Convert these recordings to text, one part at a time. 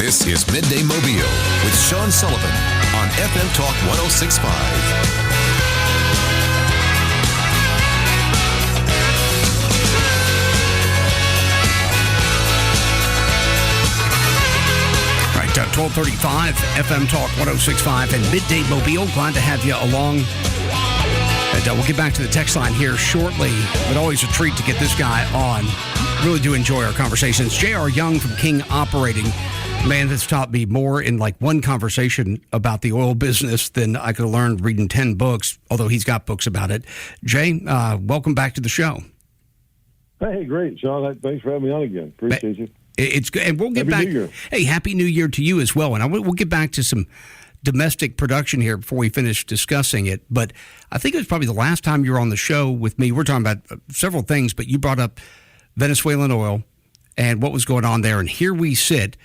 This is Midday Mobile with Sean Sullivan on FM Talk 106.5. Right, 1235 FM Talk 106.5 and Midday Mobile. Glad to have you along. And we'll get back to the text line here shortly, but always a treat to get this guy on. Really do enjoy our conversations. J.R. Young from King Operating, man that's taught me more in like one conversation about the oil business than I could have learned reading 10 books, although he's got books about it. Jay, welcome back to the show. Hey, great, Sean. Thanks for having me on again. Appreciate you. It's good, and we'll get back. Happy New Year. Hey, Happy New Year to you as well. And we'll get back to some domestic production here before we finish discussing it. But I think it was probably the last time you were on the show with me. We're talking about several things, but you brought up Venezuelan oil and what was going on there. And here we sit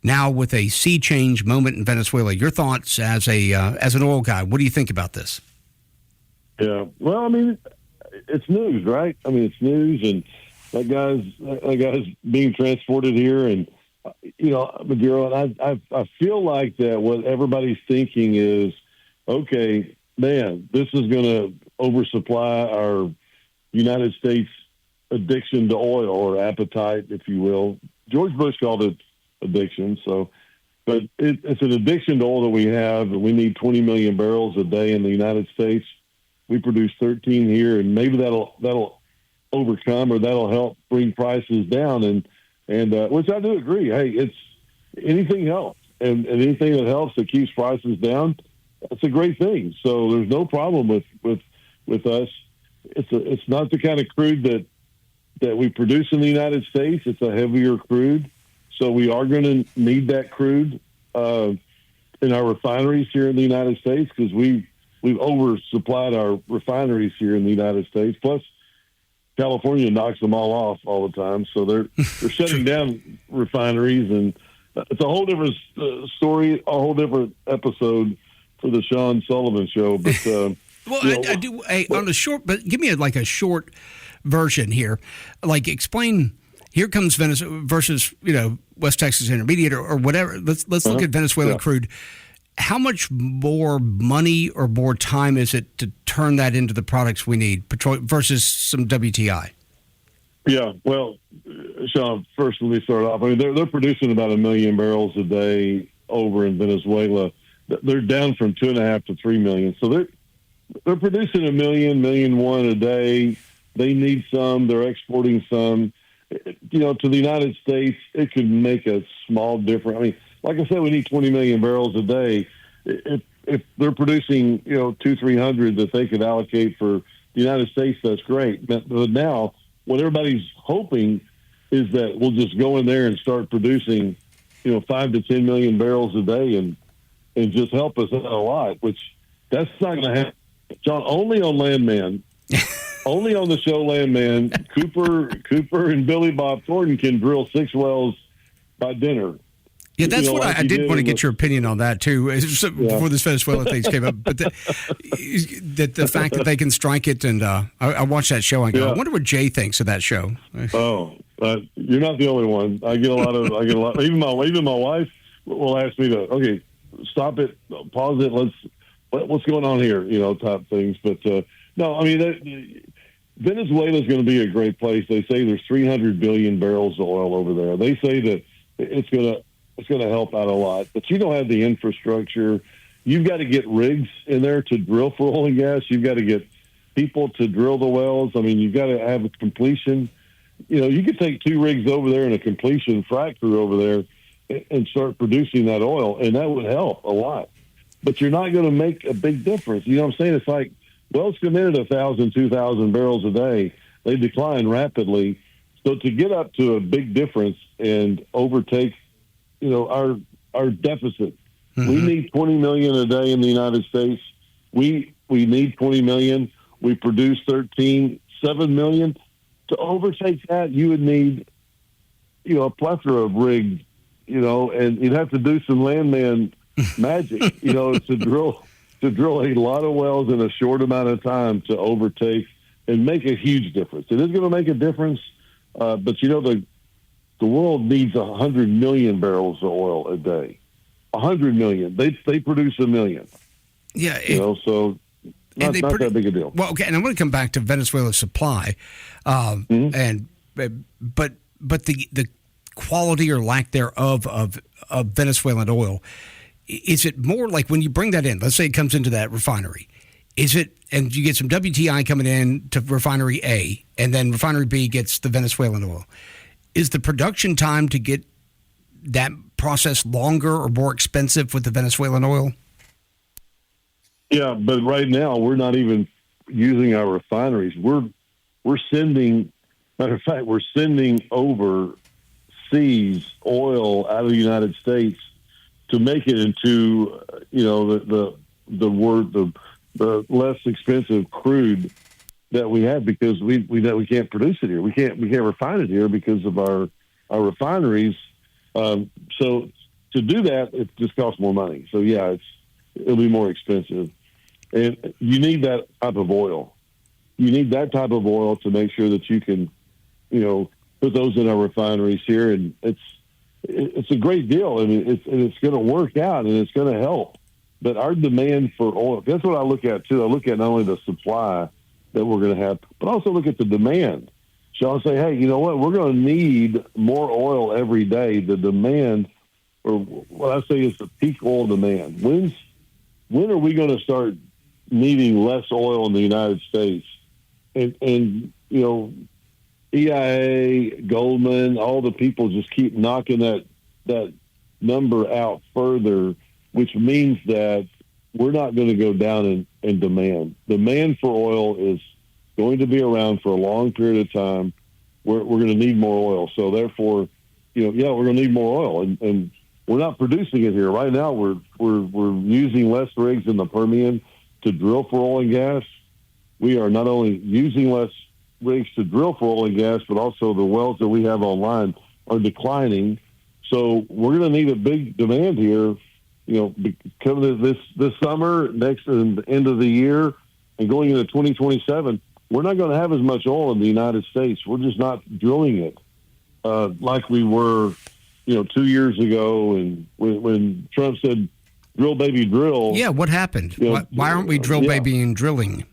now with a sea change moment in Venezuela. Your thoughts as an oil guy? What do you think about this? Yeah, well, I mean, it's news, right? I mean, it's news, and that guy's being transported here, and Maduro. And I feel like that what everybody's thinking is, okay, man, this is going to oversupply our United States addiction to oil, or appetite, if you will. George Bush called it addiction. So, but it's an addiction to oil that we have. We need 20 million barrels a day in the United States. We produce 13 here, and maybe that'll overcome, or that'll help bring prices down. And which I do agree. Hey, it's anything helps, and anything that helps that keeps prices down, that's a great thing. So there's no problem with us. It's not the kind of crude that we produce in the United States. It's a heavier crude. So we are going to need that crude in our refineries here in the United States, because we've oversupplied our refineries here in the United States. Plus, California knocks them all off all the time. So they're shutting down refineries, and it's a whole different story, a whole different episode for the Sean Sullivan Show. But I do. Hey, on a short, but give me a short version here. Like, explain. Here comes Venezuela versus West Texas Intermediate or whatever. Let's look at Venezuelan crude. How much more money or more time is it to turn that into the products we need, petrol versus some WTI? Yeah, well, Sean, first let me start off. I mean, they're producing about 1 million barrels a day over in Venezuela. They're down from 2.5 to 3 million. So they're producing 1 million, 1.1 a day. They need some. They're exporting some. To the United States, it could make a small difference. I mean, like I said, we need 20 million barrels a day. If they're producing, 200-300 that they could allocate for the United States, that's great. But now, what everybody's hoping is that we'll just go in there and start producing, 5 to 10 million barrels a day and just help us out a lot, which that's not going to happen. John, only on Landman. Only on the show Landman, Cooper and Billy Bob Thornton can drill 6 wells by dinner. Yeah, that's what I did want to get your opinion on that, too, before this Venezuela thing came up. But the fact that they can strike it, and I watched that show, and I go, I wonder what Jay thinks of that show. Oh, you're not the only one. I get a lot. Even my wife will ask me to, okay, stop it, pause it, what's going on here, type things. But, no, I mean, Venezuela is going to be a great place. They say there's 300 billion barrels of oil over there. They say that it's going to help out a lot, but you don't have the infrastructure. You've got to get rigs in there to drill for oil and gas. You've got to get people to drill the wells. I mean, you've got to have a completion. You could take 2 rigs over there and a completion frac crew over there and start producing that oil, and that would help a lot. But you're not going to make a big difference. You know what I'm saying? It's like wells come in at 1,000, 2,000 barrels a day. They decline rapidly. So to get up to a big difference and overtake our deficit. Mm-hmm. We need 20 million a day in the United States. We need 20 million. We produce 7 million. To overtake that, you would need, a plethora of rigs, and you'd have to do some landman magic, to drill a lot of wells in a short amount of time to overtake and make a huge difference. It is going to make a difference, but the the world needs 100 million barrels of oil a day. 100 million. They produce 1 million. Yeah. So not that big a deal. Well, okay, and I'm going to come back to Venezuela's supply, but the quality or lack thereof of Venezuelan oil, is it more like when you bring that in, let's say it comes into that refinery, is it, and you get some WTI coming in to refinery A, and then refinery B gets the Venezuelan oil, is the production time to get that process longer or more expensive with the Venezuelan oil? Yeah, but right now we're not even using our refineries. We're sending, matter of fact, we're sending overseas oil out of the United States to make it into, the less expensive crude that we have, because we can't produce it here. We can't refine it here because of our refineries. So to do that, it just costs more money. So yeah, it'll be more expensive. And you need that type of oil. You need that type of oil to make sure that you can, put those in our refineries here. And it's a great deal. I mean, it's going to work out and it's going to help. But our demand for oil, that's what I look at too. I look at not only the supply that we're going to have, but also look at the demand. So I'll say, hey, you know what? We're going to need more oil every day. The demand, or what I say is the peak oil demand. When are we going to start needing less oil in the United States? And EIA, Goldman, all the people just keep knocking that number out further, which means that we're not going to go down in demand. Demand for oil is going to be around for a long period of time. We're going to need more oil. So therefore, we're going to need more oil, and we're not producing it here right now. We're using less rigs in the Permian to drill for oil and gas. We are not only using less rigs to drill for oil and gas, but also the wells that we have online are declining. So we're going to need a big demand here, coming this summer, next and the end of the year, and going into 2027. We're not going to have as much oil in the United States. We're just not drilling it like we were, 2 years ago, and when Trump said, "Drill, baby, drill." Yeah, what happened? Why aren't we drill, baby, and drilling?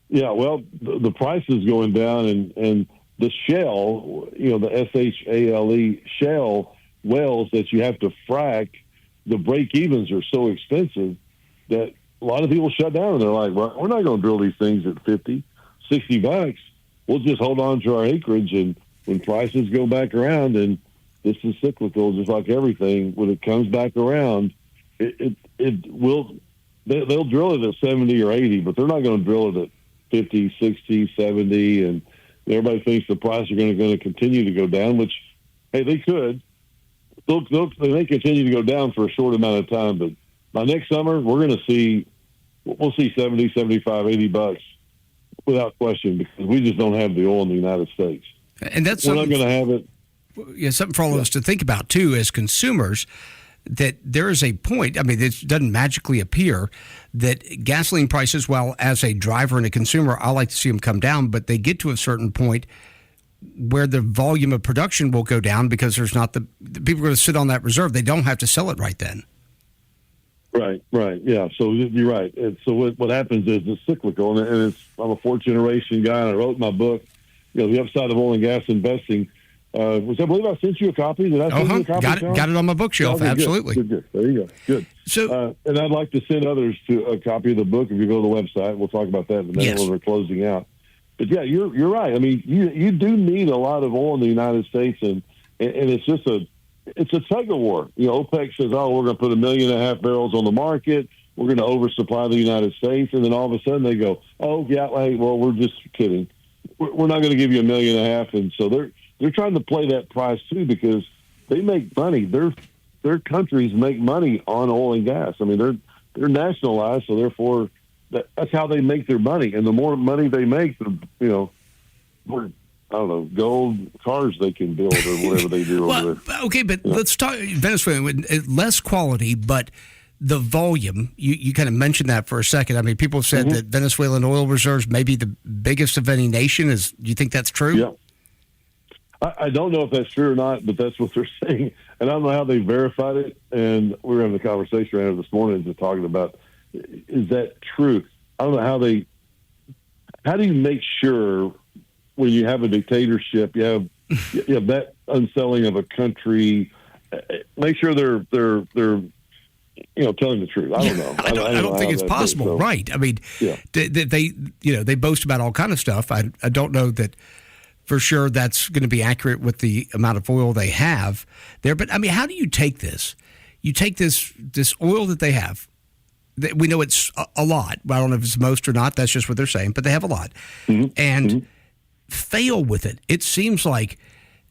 Yeah, well, the price is going down, and the shale, the SHALE shale wells that you have to frack, the break-evens are so expensive that a lot of people shut down, and they're like, well, we're not going to drill these things at $50, $60. We'll just hold on to our acreage, and when prices go back around, and this is cyclical, just like everything, when it comes back around, it will. They'll drill it at 70 or 80, but they're not going to drill it at 50, 60, 70, and everybody thinks the prices are going to continue to go down, which, hey, they could. They may continue to go down for a short amount of time, but by next summer, we'll see 70, 75, $80 without question, because we just don't have the oil in the United States. And that's we're not going to have it. Yeah, something for all of us to think about, too, as consumers, that there is a point, I mean, it doesn't magically appear, that gasoline prices, well, as a driver and a consumer, I like to see them come down, but they get to a certain point where the volume of production will go down because there's not the people are going to sit on that reserve. They don't have to sell it right then. Right. Yeah. So you're right. And so what happens is it's cyclical, and I'm a fourth generation guy, and I wrote my book, The Upside of Oil and Gas Investing. I believe I sent you a copy. Did I send you a copy? Got it on my bookshelf. Okay, absolutely. Good. There you go. Good. So, and I'd like to send others to a copy of the book. If you go to the website, we'll talk about that in a minute when we're closing out. But yeah, you're right. I mean, you do need a lot of oil in the United States, and it's just a tug of war. OPEC says, "Oh, we're going to put 1.5 million barrels on the market. We're going to oversupply the United States," and then all of a sudden they go, "Oh, yeah, hey, well, we're just kidding. We're not going to give you 1.5 million," and so they're trying to play that price too, because they make money. Their countries make money on oil and gas. I mean, they're nationalized, so therefore that's how they make their money. And the more money they make, more, I don't know, gold cars they can build or whatever they do over there. Okay, but let's talk Venezuela. Less quality, but the volume. You kind of mentioned that for a second. I mean, people have said that Venezuelan oil reserves may be the biggest of any nation. Do you think that's true? Yeah. I don't know if that's true or not, but that's what they're saying. And I don't know how they verified it. And we were having a conversation around it this morning, just talking about, is that true? I don't know how do you make sure when you have a dictatorship, you have that unselling of a country, make sure they're telling the truth. I don't know. I don't think it's possible. So, right. I mean, yeah. they boast about all kind of stuff. I don't know that for sure that's going to be accurate with the amount of oil they have there. But I mean, how do you take this? You take this oil that they have. We know it's a lot. I don't know if it's most or not. That's just what they're saying. But they have a lot. Mm-hmm. And fail with it. It seems like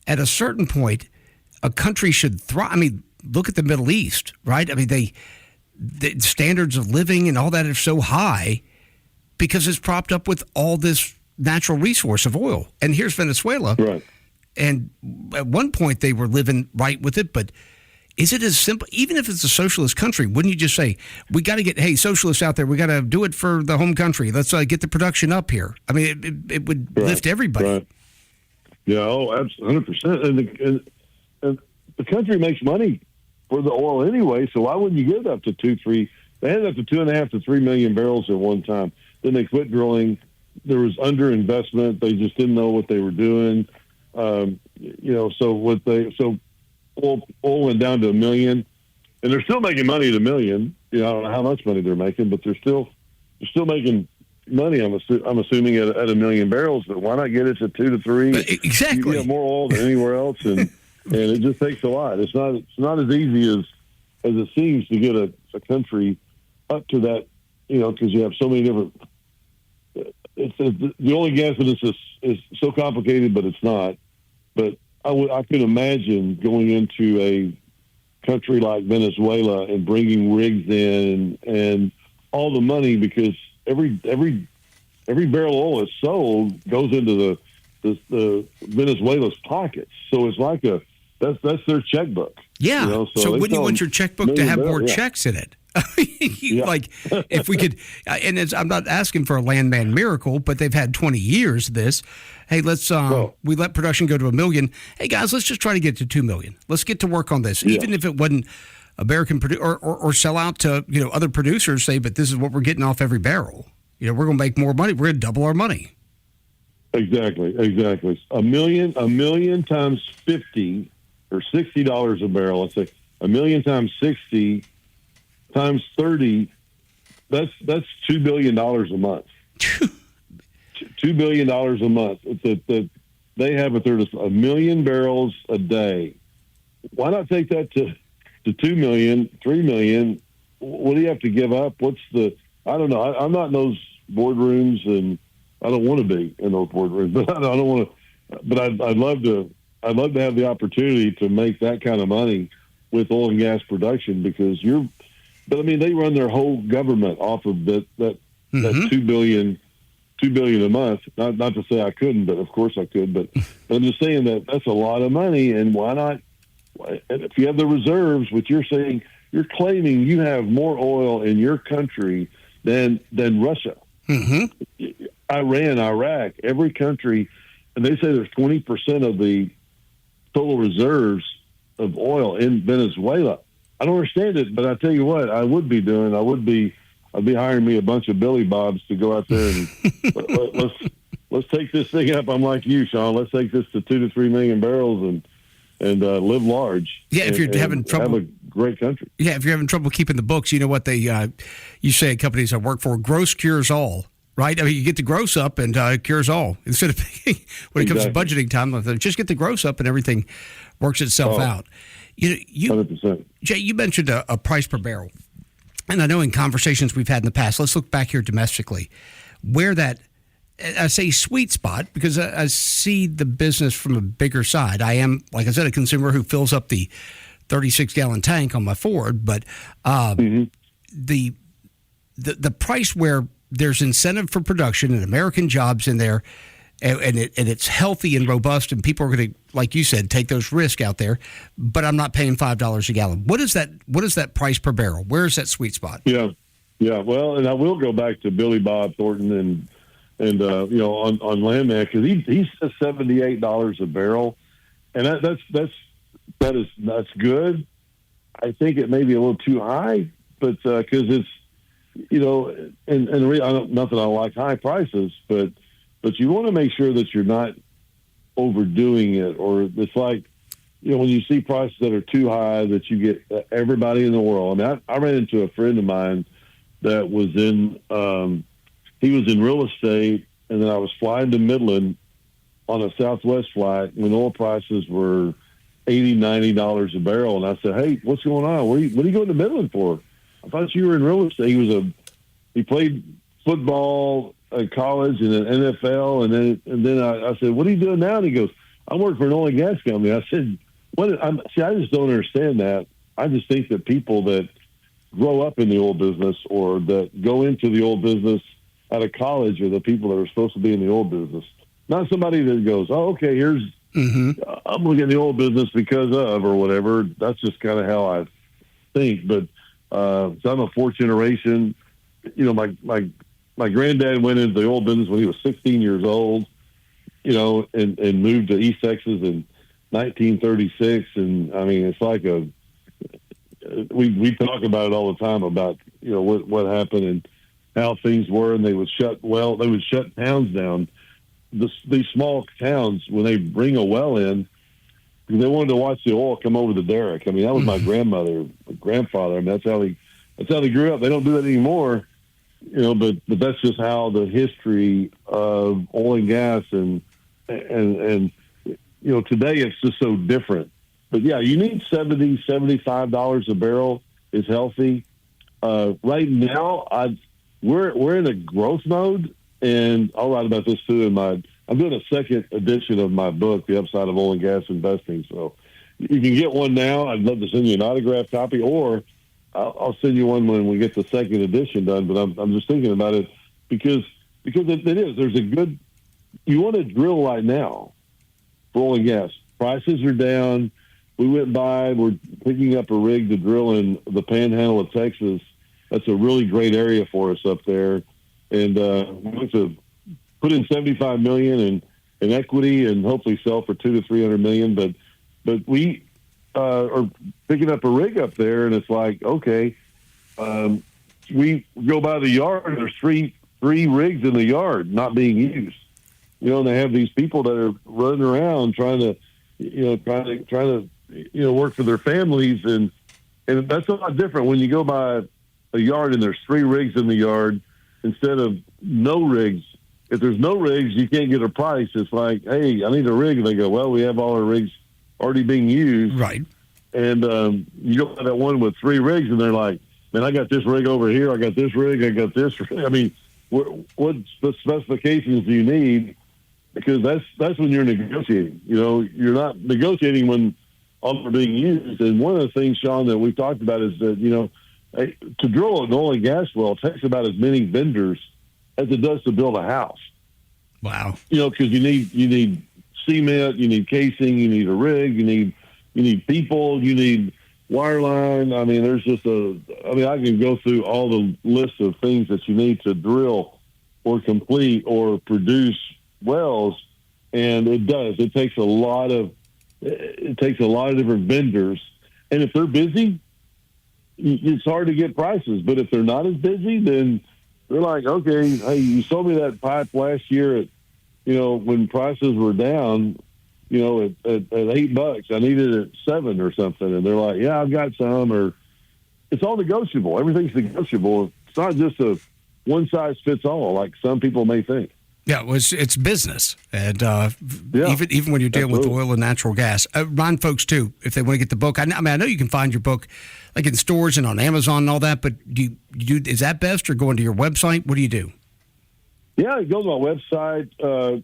at a certain point, a country should thrive. I mean, look at the Middle East, right? I mean, the standards of living and all that are so high because it's propped up with all this natural resource of oil. And here's Venezuela. Right. And at one point they were living right with it, but is it as simple? Even if it's a socialist country, wouldn't you just say, we got to get, hey, socialists out there, we got to do it for the home country. Let's get the production up here. I mean, it would lift everybody. Right. Yeah, absolutely, 100%. And the country makes money for the oil anyway, so why wouldn't you get it up to 2-3? They had it up to 2.5 to 3 million barrels at one time. Then they quit drilling. There was underinvestment. They just didn't know what they were doing. So oil went down to 1 million, and they're still making money at 1 million. I don't know how much money they're making, but they're still making money. I'm assuming at 1 million barrels. But why not get it to 2 to 3? Exactly. You get more oil than anywhere else, and it just takes a lot. It's not as easy as it seems to get a country up to that. Because you have so many different. The oil and gas business is so complicated, but it's not. But I could imagine going into a country like Venezuela and bringing rigs in and all the money, because every barrel of oil is sold goes into the Venezuela's pockets. So it's like that's their checkbook. Yeah. So wouldn't you want your checkbook to have more checks in it? Like if we could, and I'm not asking for a landman miracle, but they've had 20 years of this. Hey, let's we let production go to 1 million. Hey guys, let's just try to get to 2 million. Let's get to work on this, even if it wasn't American or sell out to other producers. Say, but this is what we're getting off every barrel. We're going to make more money. We're going to double our money. Exactly. 1 million times 50 or $60 a barrel. Let's say 1 million times 60. Times 30, that's $2 billion a month. $2 billion a month. They have it there to 1 million barrels a day. Why not take that to 2 million, 3 million? What do you have to give up? I don't know. I'm not in those boardrooms, and I don't want to be in those boardrooms. But I don't want to. But I'd love to have the opportunity to make that kind of money with oil and gas production, because But I mean, they run their whole government off of that $2 billion a month. Not to say I couldn't, but of course I could. But I'm just saying that's a lot of money, and why not? And if you have the reserves, which you're saying, you're claiming you have more oil in your country than Russia, Iran, Iraq, every country, and they say there's 20% of the total reserves of oil in Venezuela. I don't understand it, but I tell you what, I'd be hiring me a bunch of Billy Bobs to go out there and let's take this thing up. I'm like you, Sean. Let's take this to 2 to 3 million barrels and live large. Yeah, if you're having trouble, have a great country. Yeah, if you're having trouble keeping the books, you know what you say at companies I work for, gross cures all. Right? I mean, you get the gross up and cures all. Instead of when it comes to budgeting time, just get the gross up and everything works itself out. 100%. Jay, you mentioned a price per barrel. And I know in conversations we've had in the past, let's look back here domestically, where that, I say sweet spot, because I see the business from a bigger side. I am, like I said, a consumer who fills up the 36-gallon tank on my Ford, but the price where there's incentive for production and American jobs in there, and it's healthy and robust, and people are going to, like you said, take those risks out there. But I'm not paying $5 a gallon. What is that price per barrel? Where is that sweet spot? Yeah. Well, and I will go back to Billy Bob Thornton and on Landman, because he says $78 a barrel, and that's good. I think it may be a little too high, but because it's, not that I like high prices, but you want to make sure that you're not overdoing it, or it's like, when you see prices that are too high, that you get everybody in the world. I mean, I ran into a friend of mine that was he was in real estate, and then I was flying to Midland on a Southwest flight when oil prices were $80, $90 a barrel. And I said, "Hey, what's going on? What are you going to Midland for? I thought you were in real estate." He played football at college and in NFL. And then I said, "What are you doing now?" And he goes, "I work for an oil and gas company." I said, I just don't understand that. I just think that people that grow up in the oil business or that go into the oil business out of college are the people that are supposed to be in the oil business. Not somebody that goes, "Oh, okay, I'm looking at the oil business because of," or whatever. That's just kind of how I think. But so I'm a fourth generation. My granddad went into the oil business when he was 16 years old, and moved to East Texas in 1936. And I mean, it's like we talk about it all the time about, what happened and how things were. And they would shut towns down. These small towns, when they bring a well in, they wanted to watch the oil come over the derrick. I mean, that was my grandfather. I mean, that's how they grew up. They don't do that anymore, but that's just how the history of oil and gas and today it's just so different. But yeah, you need $70, $75 a barrel is healthy. Right now, we're in a growth mode. And I'll write about this too I'm doing a second edition of my book, The Upside of Oil and Gas Investing. So you can get one now. I'd love to send you an autographed copy, or I'll send you one when we get the second edition done. But I'm just thinking about it because it is. There's you want to drill right now for oil and gas. Prices are down. We're picking up a rig to drill in the Panhandle of Texas. That's a really great area for us up there. And we want to put in $75 million in equity and hopefully sell for $200 to $300 million. But we are picking up a rig up there, and it's like, okay, we go by the yard, and there's three rigs in the yard not being used. And they have these people that are running around trying to work for their families, and that's a lot different when you go by a yard and there's three rigs in the yard. Instead of no rigs. If there's no rigs, you can't get a price. It's like, "Hey, I need a rig." And they go, "Well, we have all our rigs already being used." Right. And you go by that one with three rigs, and they're like, "Man, I got this rig over here. I got this rig. I got this rig." I mean, what specifications do you need? Because that's when you're negotiating. You're not negotiating when all are being used. And one of the things, Sean, that we've talked about is that, to drill an oil and gas well takes about as many vendors as it does to build a house. Wow. Because you need cement, you need casing, you need a rig, you need people, you need wireline. I mean, I can go through all the list of things that you need to drill or complete or produce wells, and it does. It takes a lot of different vendors, and if they're busy, it's hard to get prices. But if they're not as busy, then they're like, "Okay, hey, you sold me that pipe last year at, when prices were down, at $8. I needed it at $7 or something." And they're like, "Yeah, I've got some." Or it's all negotiable. Everything's negotiable. It's not just a one size fits all like some people may think. Yeah, well, it's business, and even when you're dealing with oil and natural gas. Remind folks too, if they want to get the book. I know you can find your book like in stores and on Amazon and all that. But is that best, or going to your website? What do you do? Yeah, go to my website.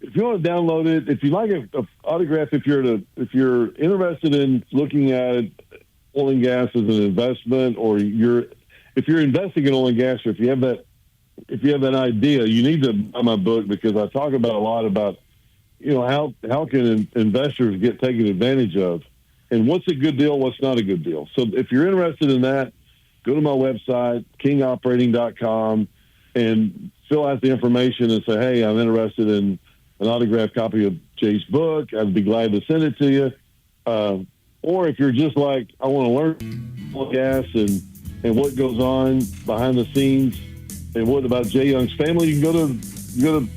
If you want to download it, if you like an autograph, if you're interested in looking at oil and gas as an investment, or if you're investing in oil and gas, or if you have that idea, you need to buy my book, because I talk about a lot about, how can investors get taken advantage of, and what's a good deal, what's not a good deal. So if you're interested in that, go to my website, kingoperating.com, and fill out the information and say, "Hey, I'm interested in an autographed copy of Jay's book. I'd be glad to send it to you." Or if you're just like, I want to learn gas and what goes on behind the scenes and what about Jay Young's family, you can go to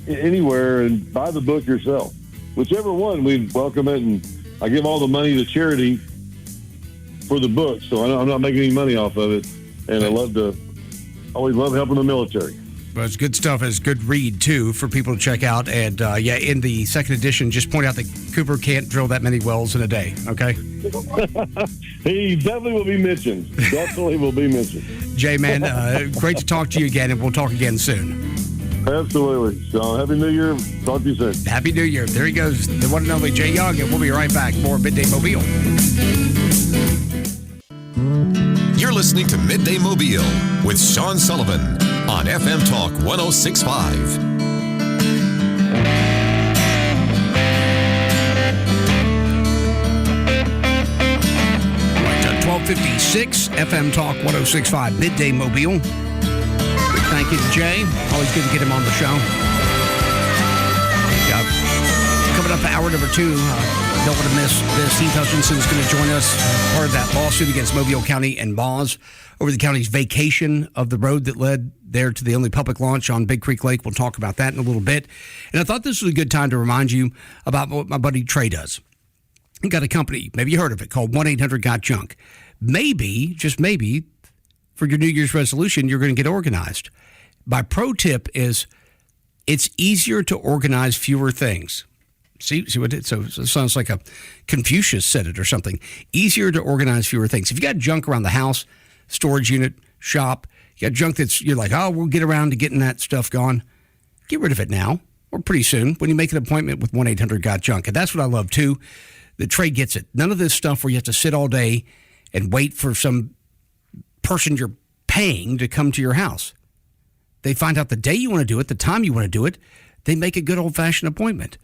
anywhere and buy the book yourself. Whichever one, we welcome it, and I give all the money to charity for the book, so I'm not making any money off of it, and I always love helping the military. Well, it's good stuff. It's a good read, too, for people to check out. And, in the second edition, just point out that Cooper can't drill that many wells in a day, okay? He definitely will be mentioned. Jay, man, great to talk to you again, and we'll talk again soon. Absolutely. So, Happy New Year. Talk to you soon. Happy New Year. There he goes, the one and only Jay Young, and we'll be right back. More Midday Mobile. You're listening to Midday Mobile with Sean Sullivan on FM Talk 106.5. 1256 FM Talk 106.5 Midday Mobile. Big thank you to Jay. Always good to get him on the show. Coming up hour number 2. Don't want to miss this. Heath Hutchinson is going to join us, part of that lawsuit against Mobile County and Moss over the county's vacation of the road that led there to the only public launch on Big Creek Lake. We'll talk about that in a little bit. And I thought this was a good time to remind you about what my buddy Trey does. He got a company, maybe you heard of it, called 1-800-GOT-JUNK. Maybe, just maybe, for your New Year's resolution, you're going to get organized. My pro tip is it's easier to organize fewer things. See what it? So it sounds like a Confucius said it or something. Easier to organize fewer things. If you got junk around the house, storage unit, shop, you got junk you're like, oh, we'll get around to getting that stuff gone. Get rid of it now or pretty soon when you make an appointment with 1-800-GOT-JUNK. And that's what I love too. The Trey gets it. None of this stuff where you have to sit all day and wait for some person you're paying to come to your house. They find out the day you want to do it, the time you want to do it. They make a good old-fashioned appointment.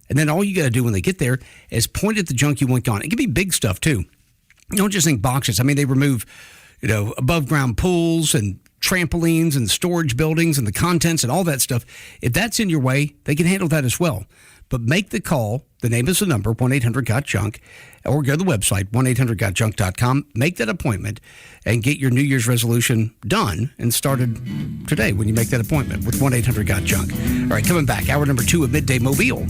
And then all you got to do when they get there is point at the junk you want gone. It can be big stuff, too. You don't just think boxes. I mean, they remove, above-ground pools and trampolines and storage buildings and the contents and all that stuff. If that's in your way, they can handle that as well. But make the call. The name is the number, 1-800-GOT-JUNK, or go to the website, 1-800-GOT-JUNK.com. Make that appointment and get your New Year's resolution done and started today when you make that appointment with 1-800-GOT-JUNK. All right, coming back, hour number 2 of Midday Mobile.